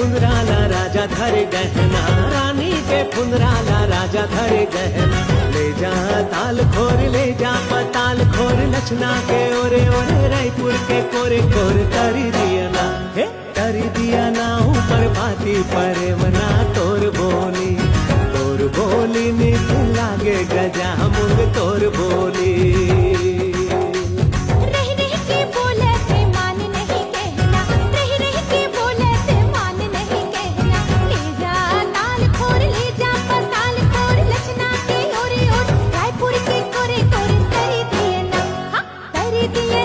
फुंदराला राजा धरे गहना, रानी के फुंदराला राजा धरे गहना। ले जा ताल खोर, ले जा पताल खोर, लचना के ओरे ओरे रायपुर के कोरे कोर तरी दिया ना, हे तरी दिया ना ऊपर भाती पर मना तोर बोली नित लागे गजा मुंग तोर बोली। दिए